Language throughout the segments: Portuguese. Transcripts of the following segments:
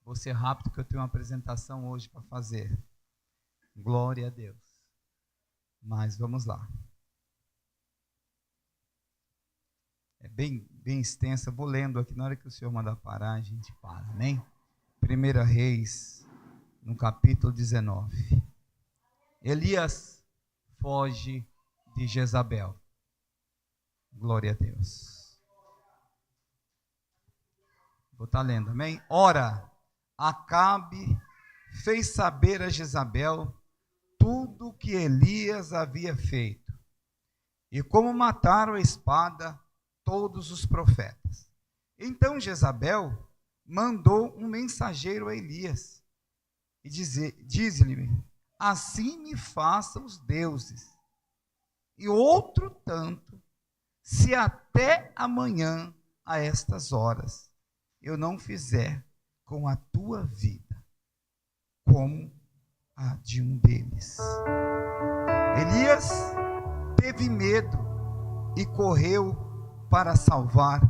Vou ser rápido que eu tenho uma apresentação hoje para fazer. Glória a Deus. Mas vamos lá. É bem extensa. Vou lendo aqui. Na hora que o Senhor mandar parar, a gente para. Amém? 1 Reis, no capítulo 19. Elias foge de Jezabel. Glória a Deus. Vou estar lendo, amém? Ora, Acabe fez saber a Jezabel tudo o que Elias havia feito, e como mataram a espada todos os profetas. Então Jezabel mandou um mensageiro a Elias, e diz-lhe: assim me façam os deuses, e outro tanto, se até amanhã a estas horas eu não fizer com a tua vida como a de um deles. Elias teve medo e correu para salvar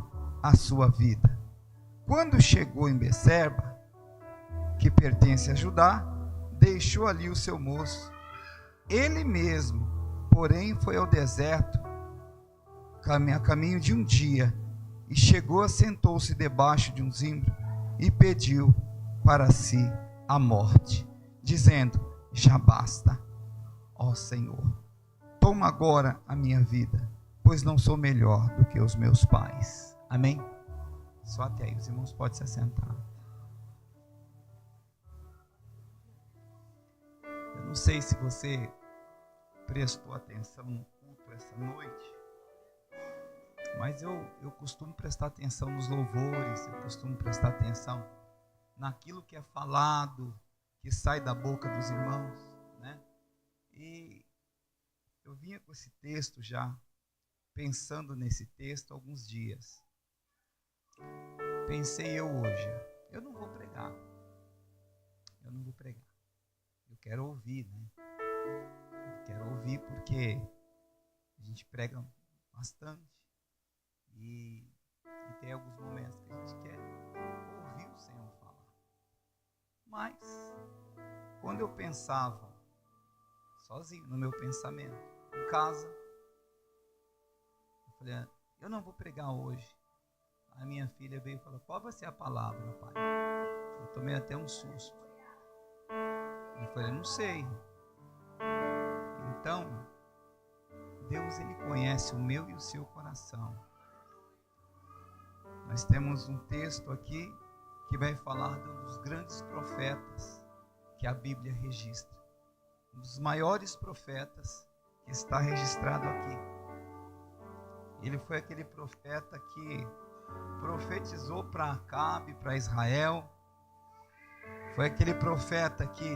a sua vida. Quando chegou em Beceba, que pertence a Judá, deixou ali o seu moço. Ele mesmo, porém, foi ao deserto a caminho de um dia, e chegou, assentou-se debaixo de um zimbro e pediu para si a morte, dizendo: já basta, ó Senhor, toma agora a minha vida, pois não sou melhor do que os meus pais. Amém? Só até aí, os irmãos podem se assentar. Eu não sei se você prestou atenção no culto essa noite, mas eu costumo prestar atenção nos louvores, eu costumo prestar atenção naquilo que é falado, que sai da boca dos irmãos, né? E eu vinha com esse texto já, pensando nesse texto há alguns dias. Pensei eu hoje, eu não vou pregar, eu quero ouvir, né? Eu quero ouvir porque a gente prega bastante e tem alguns momentos que a gente quer ouvir o Senhor falar. Mas, quando eu pensava, sozinho, no meu pensamento, em casa, eu falei: eu não vou pregar hoje. A minha filha veio e falou: qual vai ser a palavra, pai? Eu tomei até um susto. Eu falei: não sei. Então, Deus, Ele conhece o meu e o seu coração. Nós temos um texto aqui que vai falar dos grandes profetas que a Bíblia registra. Um dos maiores profetas que está registrado aqui. Ele foi aquele profeta que profetizou para Acabe, para Israel. Foi aquele profeta que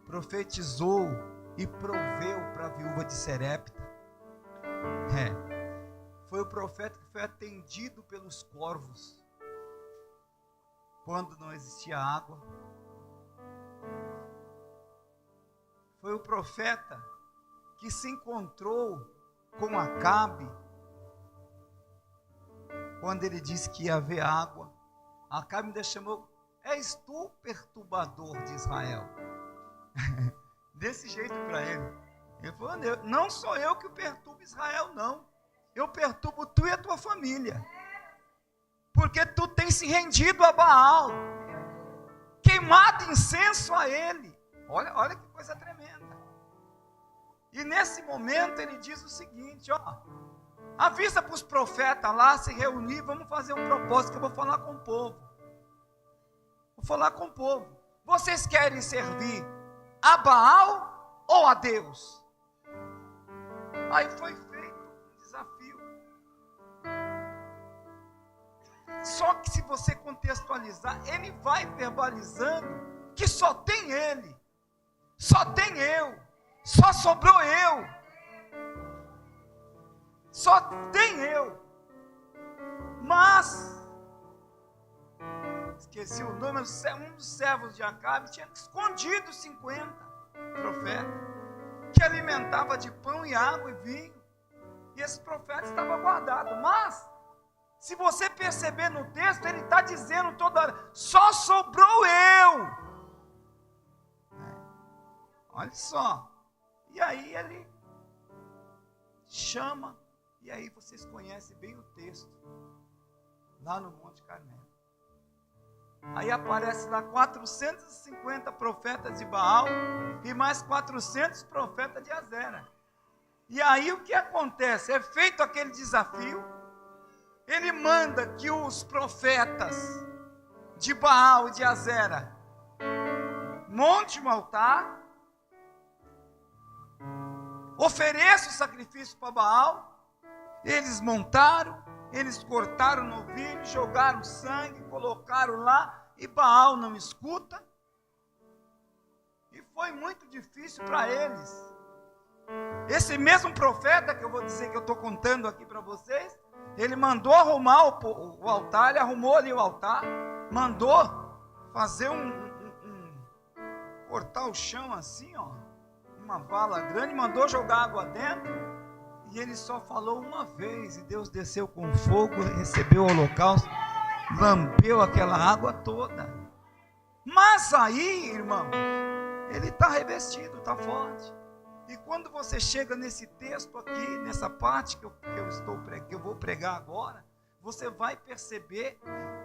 profetizou e proveu para a viúva de Serepta. Foi o profeta que foi atendido pelos corvos quando não existia água. Foi o profeta que se encontrou com Acabe quando ele disse que ia haver água. Acabe ainda chamou: és tu perturbador de Israel? Desse jeito para ele. Ele falou: não sou eu que perturbo Israel, não. Eu perturbo tu e a tua família, porque tu tens se rendido a Baal, queimado incenso a ele. Olha que coisa tremenda. E nesse momento ele diz o seguinte: avisa para os profetas lá se reunir, vamos fazer um propósito que eu vou falar com o povo. Vou falar com o povo. Vocês querem servir a Baal ou a Deus? Aí foi feito um desafio. Só que se você contextualizar, ele vai verbalizando que só tem ele, só tem eu, só sobrou eu, só tem eu. Mas esqueci o nome, um dos servos de Acabe tinha escondido 50 profetas que alimentava de pão e água e vinho, e esse profeta estava guardado. Mas se você perceber no texto, ele está dizendo toda hora: só sobrou Olha só. E aí ele chama, e aí vocês conhecem bem o texto, lá no Monte Carmelo. Aí aparece lá 450 profetas de Baal e mais 400 profetas de Azera. E aí o que acontece? É feito aquele desafio, ele manda que os profetas de Baal e de Azera monte um altar, ofereça o sacrifício para Baal. Eles montaram, eles cortaram o novilho, jogaram sangue, colocaram lá, e Baal não escuta. E foi muito difícil para eles. Esse mesmo profeta que eu vou dizer, que eu estou contando aqui para vocês, ele mandou arrumar o altar, ele arrumou ali o altar, mandou fazer cortar o chão assim, ó, uma vala grande, mandou jogar água dentro, e ele só falou uma vez, e Deus desceu com fogo, recebeu o holocausto, lambeu aquela água toda. Mas aí, irmão, ele está revestido, está forte. E quando você chega nesse texto aqui, nessa parte que eu vou pregar agora, você vai perceber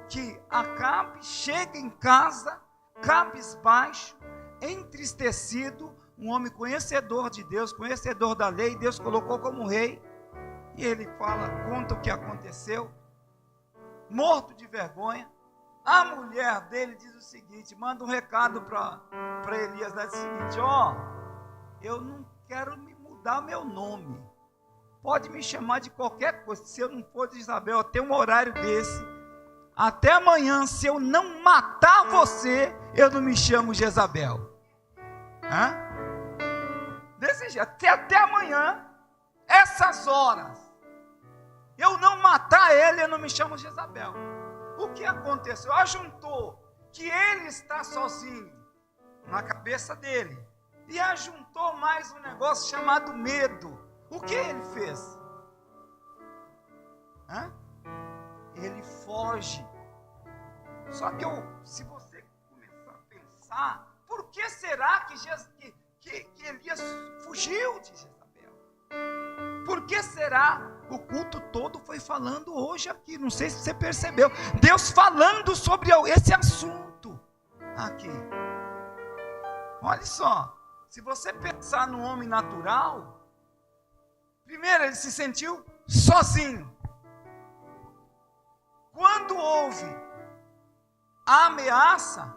que Acabe chega em casa, cabisbaixo, entristecido, um homem conhecedor de Deus, conhecedor da lei, Deus colocou como rei, e ele conta o que aconteceu, morto de vergonha. A mulher dele diz o seguinte, manda um recado para Elias, diz o seguinte, eu não quero me mudar meu nome, pode me chamar de qualquer coisa, se eu não for de Isabel, até um horário desse, até amanhã, se eu não matar você, eu não me chamo Jezabel. Desse jeito, até amanhã, essas horas, eu não matar ele, eu não me chamo Jezabel. O que aconteceu? Ajuntou que ele está sozinho na cabeça dele, e ajuntou mais um negócio chamado medo. O que ele fez? Ele foge. Só que se você começar a pensar, por que será que Elias fugiu de Jezabel? Por que será? O culto todo foi falando hoje aqui, não sei se você percebeu, Deus falando sobre esse assunto aqui. Olha só, se você pensar no homem natural, primeiro ele se sentiu sozinho. Quando houve a ameaça,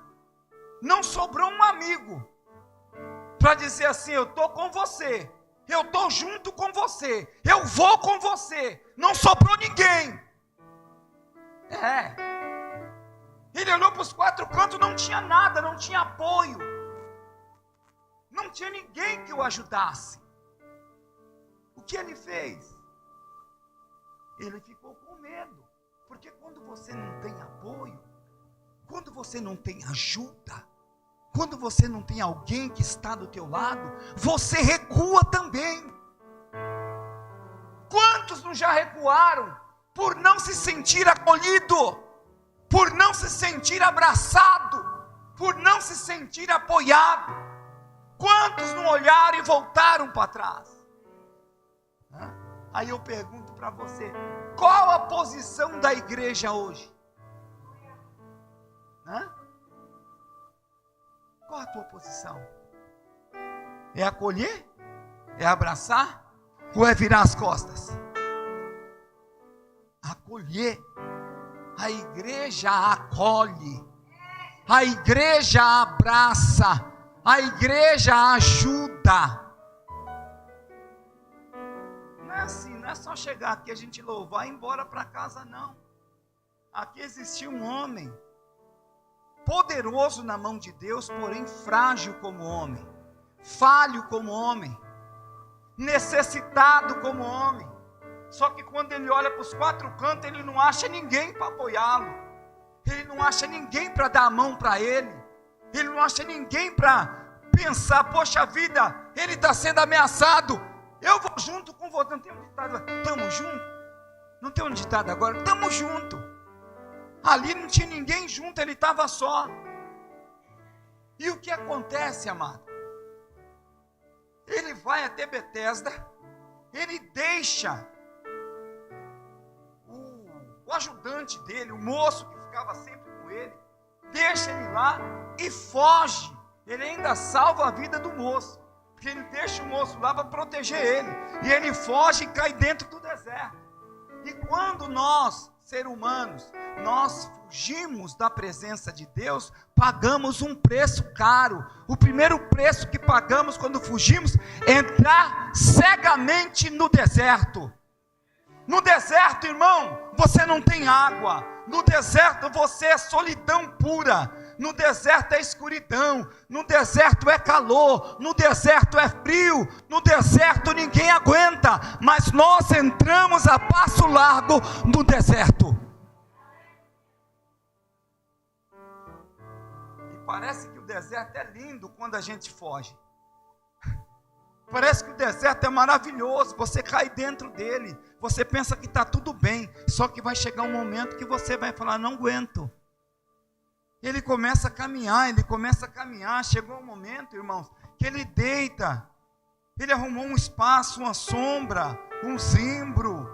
não sobrou um amigo para dizer assim, eu estou com você, eu estou junto com você, eu vou com você. Não sobrou ninguém. Ele olhou para os quatro cantos, não tinha nada, não tinha apoio, não tinha ninguém que o ajudasse. O que ele fez? Ele ficou com medo, porque quando você não tem apoio, quando você não tem ajuda, quando você não tem alguém que está do teu lado, você recua também. Quantos não já recuaram por não se sentir acolhido, por não se sentir abraçado, por não se sentir apoiado? Quantos não olharam e voltaram para trás? Aí eu pergunto para você, qual a posição da igreja hoje? Qual a tua posição? É acolher? É abraçar? Ou é virar as costas? Acolher. A igreja acolhe, a igreja abraça, a igreja ajuda. Não é assim, não é só chegar aqui, a gente louvar e ir embora para casa, não. Aqui existiu um homem poderoso na mão de Deus, porém frágil como homem, falho como homem, necessitado como homem. Só que quando ele olha para os quatro cantos, ele não acha ninguém para apoiá-lo, ele não acha ninguém para dar a mão para ele, ele não acha ninguém para pensar, poxa vida, ele está sendo ameaçado, eu vou junto com você. Não tem um ditado, estamos juntos? Não tem um ditado agora, estamos juntos. Ali não tinha ninguém junto, ele estava só. E o que acontece, amado? Ele vai até Betesda, ele deixa o ajudante dele, o moço que ficava sempre com ele, deixa ele lá e foge. Ele ainda salva a vida do moço, porque ele deixa o moço lá para proteger ele, e ele foge e cai dentro do deserto. E quando nós, seres humanos, nós fugimos da presença de Deus, pagamos um preço caro. O primeiro preço que pagamos quando fugimos é entrar cegamente no deserto. No deserto, irmão, você não tem água. No deserto você é solidão pura. No deserto é escuridão. No deserto é calor. No deserto é frio. No deserto ninguém aguenta. Mas nós entramos a passo largo no deserto. E parece que o deserto é lindo quando a gente foge. Parece que o deserto é maravilhoso, você cai dentro dele, você pensa que está tudo bem, só que vai chegar um momento que você vai falar, não aguento. Ele começa a caminhar, chegou um momento, irmãos, que ele deita, ele arrumou um espaço, uma sombra, um zimbro,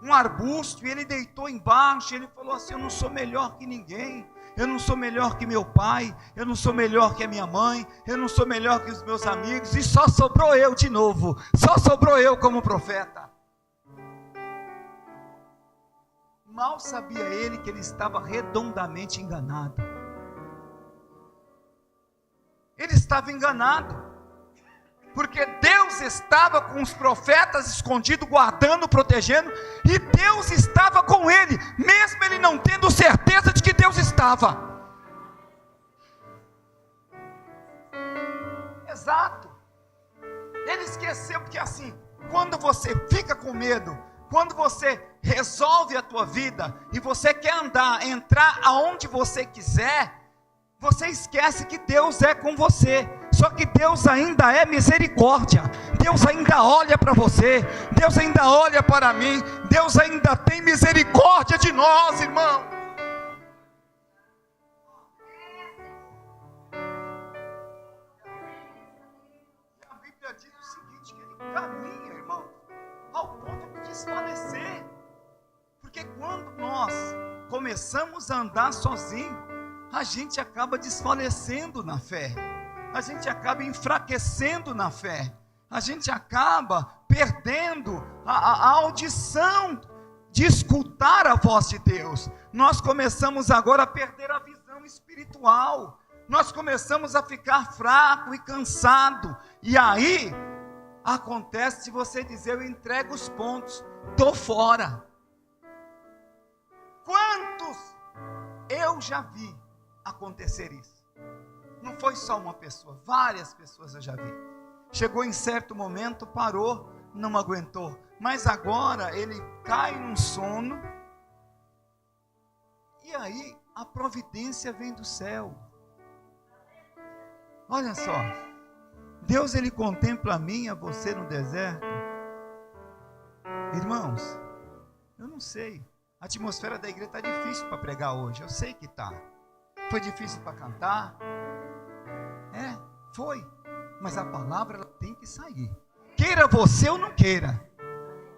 um arbusto, e ele deitou embaixo, e ele falou assim, eu não sou melhor que ninguém, eu não sou melhor que meu pai, eu não sou melhor que a minha mãe, eu não sou melhor que os meus amigos, e só sobrou eu de novo, só sobrou eu como profeta. Mal sabia ele que ele estava redondamente enganado. Ele estava enganado, porque Deus estava com os profetas escondidos, guardando, protegendo, e Deus estava com ele, mesmo ele não tendo certeza de que Deus estava. Exato. Ele esqueceu, porque assim, quando você fica com medo, quando você resolve a tua vida, e você quer entrar aonde você quiser, você esquece que Deus é com você. Só que Deus ainda é misericórdia, Deus ainda olha para você, Deus ainda olha para mim, Deus ainda tem misericórdia de nós, irmão. E a Bíblia diz o seguinte, que ele caminha, irmão, ao ponto de desfalecer, porque quando nós começamos a andar sozinho, a gente acaba desfalecendo na fé, a gente acaba enfraquecendo na fé, a gente acaba perdendo a audição de escutar a voz de Deus. Nós começamos agora a perder a visão espiritual, nós começamos a ficar fraco e cansado, e aí acontece de você dizer, eu entrego os pontos, estou fora. Quantos eu já vi acontecer isso? Não foi só uma pessoa, várias pessoas eu já vi. Chegou em certo momento, parou, não aguentou, mas agora ele cai num sono, e aí a providência vem do céu. Olha só, Deus ele contempla a mim e a você no deserto. Irmãos, eu não sei, a atmosfera da igreja está difícil para pregar hoje, eu sei que está. Foi difícil para cantar, foi, mas a palavra ela tem que sair, queira você ou não queira,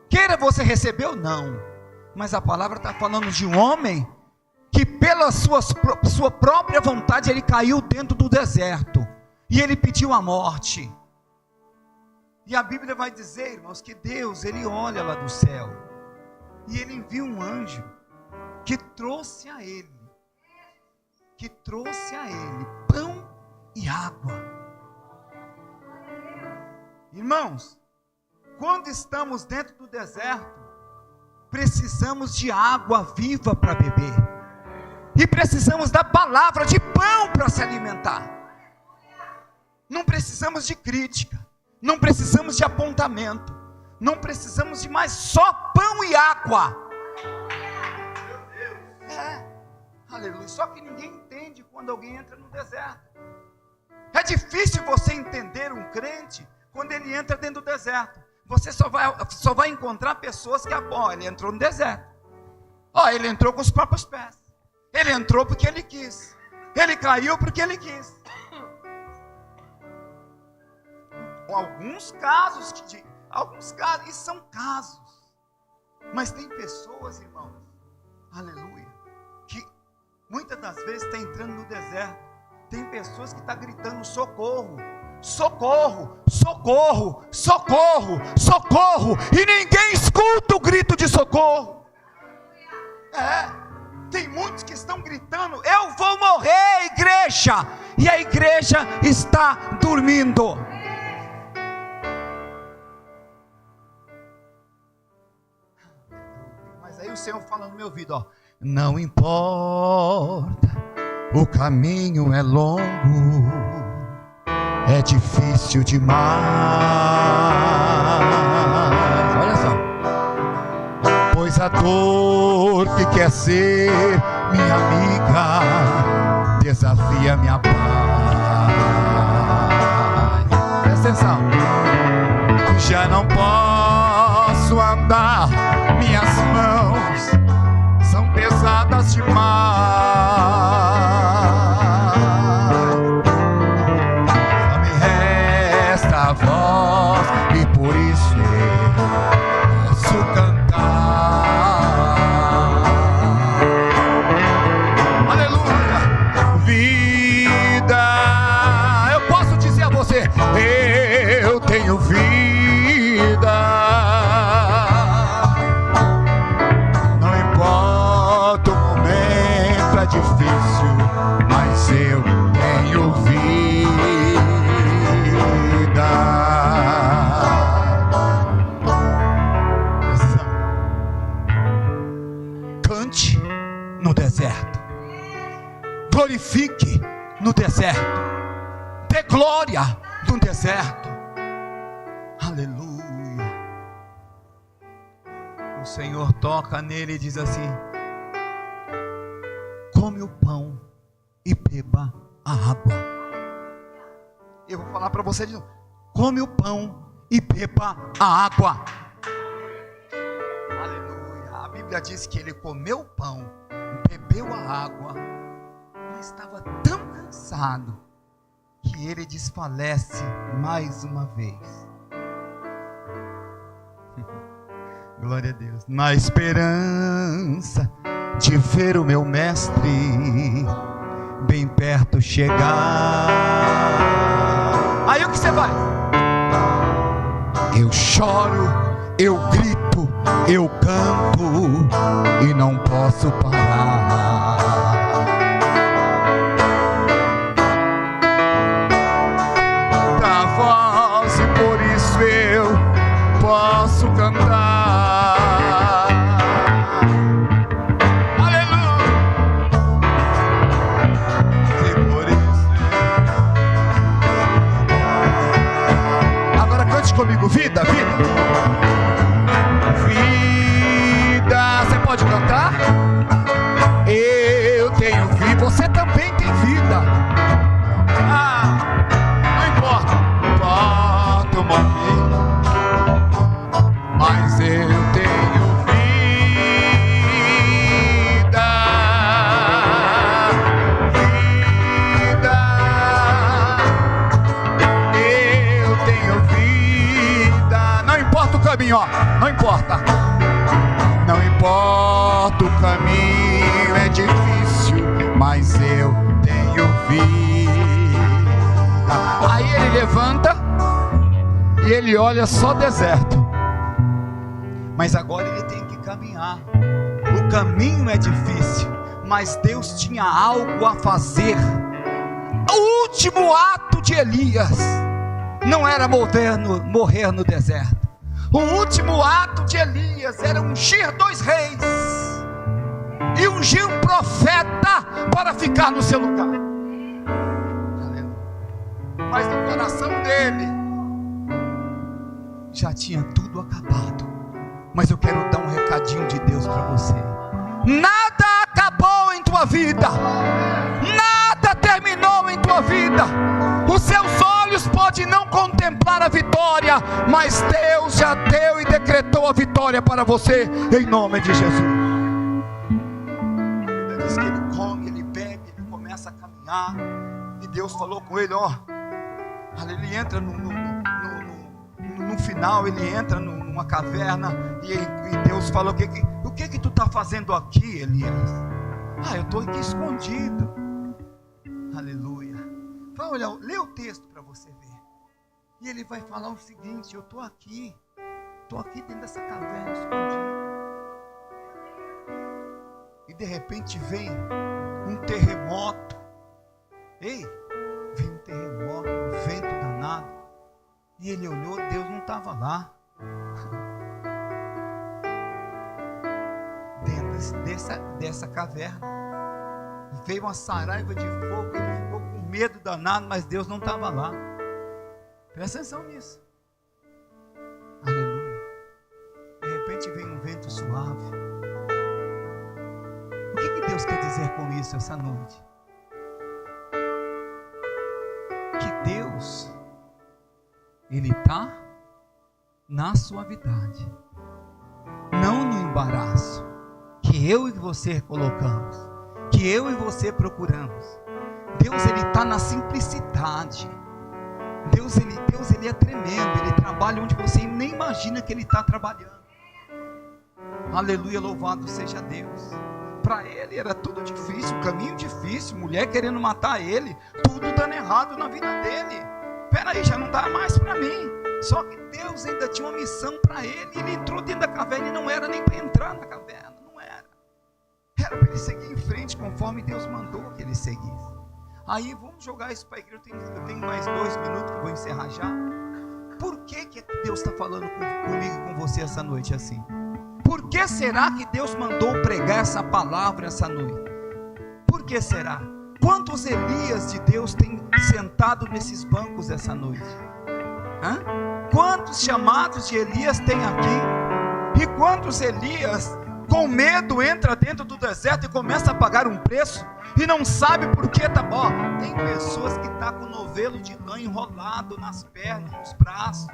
queira você receber ou não, mas a palavra está falando de um homem que pela sua própria vontade ele caiu dentro do deserto, e ele pediu a morte, e a Bíblia vai dizer, irmãos, que Deus ele olha lá do céu, e ele envia um anjo, que trouxe a ele pão e água. Irmãos, quando estamos dentro do deserto, precisamos de água viva para beber, e precisamos da palavra de pão para se alimentar. Não precisamos de crítica, não precisamos de apontamento, não precisamos de mais, só pão e água. Aleluia. Só que ninguém entende quando alguém entra no deserto. É difícil você entender um crente quando ele entra dentro do deserto. Você só vai encontrar pessoas que ele entrou no deserto. Ele entrou com os próprios pés. Ele entrou porque ele quis. Ele caiu porque ele quis. alguns casos, e são casos. Mas tem pessoas, irmãos, aleluia, que muitas das vezes está entrando no deserto. Tem pessoas que estão gritando socorro, socorro, socorro, socorro, socorro, e ninguém escuta o grito de socorro. Tem muitos que estão gritando: eu vou morrer, igreja, e a igreja está dormindo. Mas aí o Senhor fala no meu ouvido, ó: não importa, o caminho é longo, é difícil demais. Olha só. Pois a dor que quer ser minha amiga desafia minha paz. Presta atenção. Já não posso andar, minhas mãos são pesadas demais. Só me resta a voz e por isso eu posso cantar. Aleluia. Vida, eu posso dizer a você: eu tenho vida. Não importa o momento, é difícil, mas eu tenho vida. Cante no deserto, glorifique no deserto, dê glória no deserto. Aleluia. O Senhor toca nele e diz assim: come o pão e beba a água. Eu vou falar para você de novo: come o pão e beba a água. Aleluia. A Bíblia diz que ele comeu o pão, bebeu a água, mas estava tão cansado que ele desfalece mais uma vez. Glória a Deus. Na esperança de ver o meu mestre bem perto chegar. Aí o que você faz? Eu choro, eu grito, eu canto e não posso parar. Dá voz e por isso eu posso cantar. Comigo, vida, vida, vida. Você pode cantar? Eu tenho vida, você também tem vida. Não importa, importa o momento, mas eu tenho vida, vida. Eu tenho vida. Não importa o caminho, ó, não importa. Não importa o caminho, é difícil, mas eu tenho vida. Aí ele levanta e ele olha só deserto. Mas agora ele tem que caminhar. O caminho é difícil, mas Deus tinha algo a fazer. O último ato de Elias não era morrer no deserto. O último ato de Elias era ungir 2 reis e ungir um profeta para ficar no seu lugar. Mas no coração dele já tinha tudo acabado. Mas eu quero dar um recadinho de Deus para você: nada acabou em tua vida, nada terminou em tua vida. Os seus olhos podem não contemplar a vitória, mas Deus já deu e decretou a vitória para você, em nome de Jesus. Ele diz que ele come, ele bebe, ele começa a caminhar, e Deus falou com ele, ó, ele entra no no final ele entra numa caverna e Deus fala: o que tu está fazendo aqui, Elias? Eu estou aqui escondido. Aleluia. Vai olhar, lê o texto para você ver. E ele vai falar o seguinte: eu estou aqui dentro dessa caverna escondido. E de repente vem um terremoto. Vem um terremoto, um vento danado. E ele olhou, Deus não estava lá. Dentro dessa caverna veio uma saraiva de fogo. Ele ficou com medo danado, mas Deus não estava lá. Presta atenção nisso. Aleluia. De repente vem um vento suave. O que Deus quer dizer com isso essa noite? Que Deus, Ele está na suavidade, não no embaraço que eu e você colocamos, que eu e você procuramos. Deus, Ele está na simplicidade. Deus ele é tremendo. Ele trabalha onde você nem imagina que Ele está trabalhando. Aleluia, louvado seja Deus. Para ele era tudo difícil, caminho difícil, mulher querendo matar ele, tudo dando errado na vida dele. Peraí, já não dá mais para mim. Só que Deus ainda tinha uma missão para ele. Ele entrou dentro da caverna e não era nem para entrar na caverna, não era. Era para ele seguir em frente conforme Deus mandou que ele seguisse. Aí vamos jogar isso para a igreja. Eu tenho mais 2 minutos que eu vou encerrar já. Por que Deus está falando comigo e com você essa noite assim? Por que será que Deus mandou pregar essa palavra essa noite? Por que será? Quantos Elias de Deus tem sentado nesses bancos essa noite? Quantos chamados de Elias tem aqui? E quantos Elias com medo entra dentro do deserto e começa a pagar um preço e não sabe por que tá bom? Tem pessoas que tá com novelo de lã enrolado nas pernas, nos braços,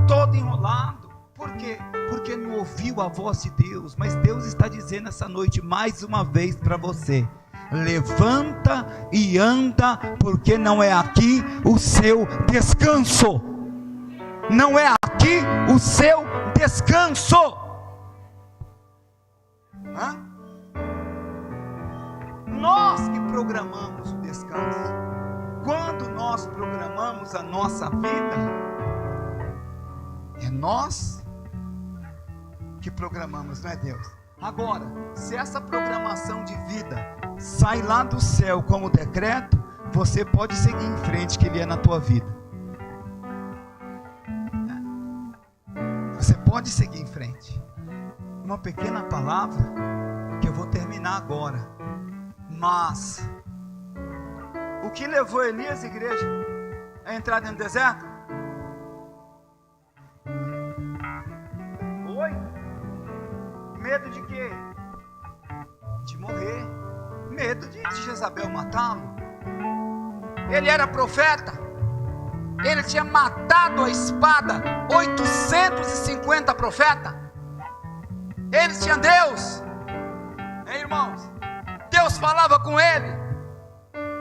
todo enrolado. Por quê? Porque não ouviu a voz de Deus. Mas Deus está dizendo essa noite mais uma vez para você: levanta e anda, porque não é aqui o seu descanso. Não é aqui o seu descanso. Nós que programamos o descanso. Quando nós programamos a nossa vida, é nós que programamos, não é Deus. Agora, se essa programação de vida sai lá do céu como decreto, você pode seguir em frente, que Ele é na tua vida. Você pode seguir em frente. Uma pequena palavra que eu vou terminar agora. Mas o que levou Elias, igreja, a entrar dentro do deserto? Medo de quê? De morrer. Medo de Jezabel matá-lo. Ele era profeta. Ele tinha matado a espada 850 profetas. Ele tinha Deus. Irmãos, Deus falava com ele.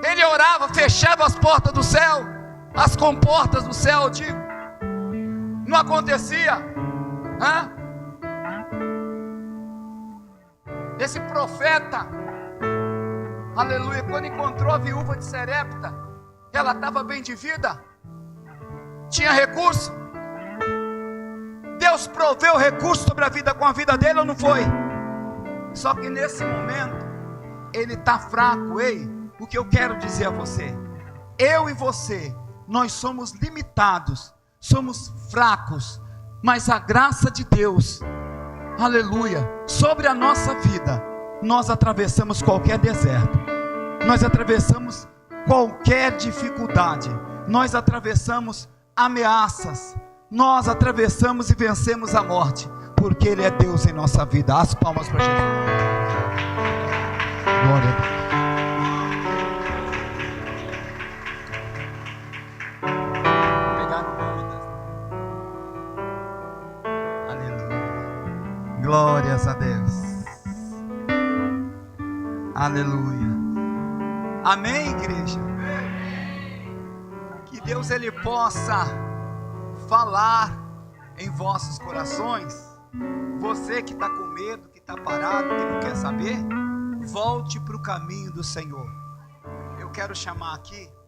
Ele orava, fechava as portas do céu, as comportas do céu, eu digo. Não acontecia. Esse profeta, aleluia, quando encontrou a viúva de Serepta, ela estava bem de vida, tinha recurso. Deus proveu recurso sobre a vida com a vida dele ou não foi? Só que nesse momento ele está fraco. O que eu quero dizer a você: eu e você, nós somos limitados, somos fracos, mas a graça de Deus, aleluia, sobre a nossa vida, nós atravessamos qualquer deserto, nós atravessamos qualquer dificuldade, nós atravessamos ameaças, nós atravessamos e vencemos a morte, porque Ele é Deus em nossa vida. As palmas para Jesus. Glória a Deus. Glórias a Deus. Aleluia. Amém, igreja? Que Deus Ele possa falar em vossos corações, você que está com medo, que está parado, que não quer saber, volte para o caminho do Senhor. Eu quero chamar aqui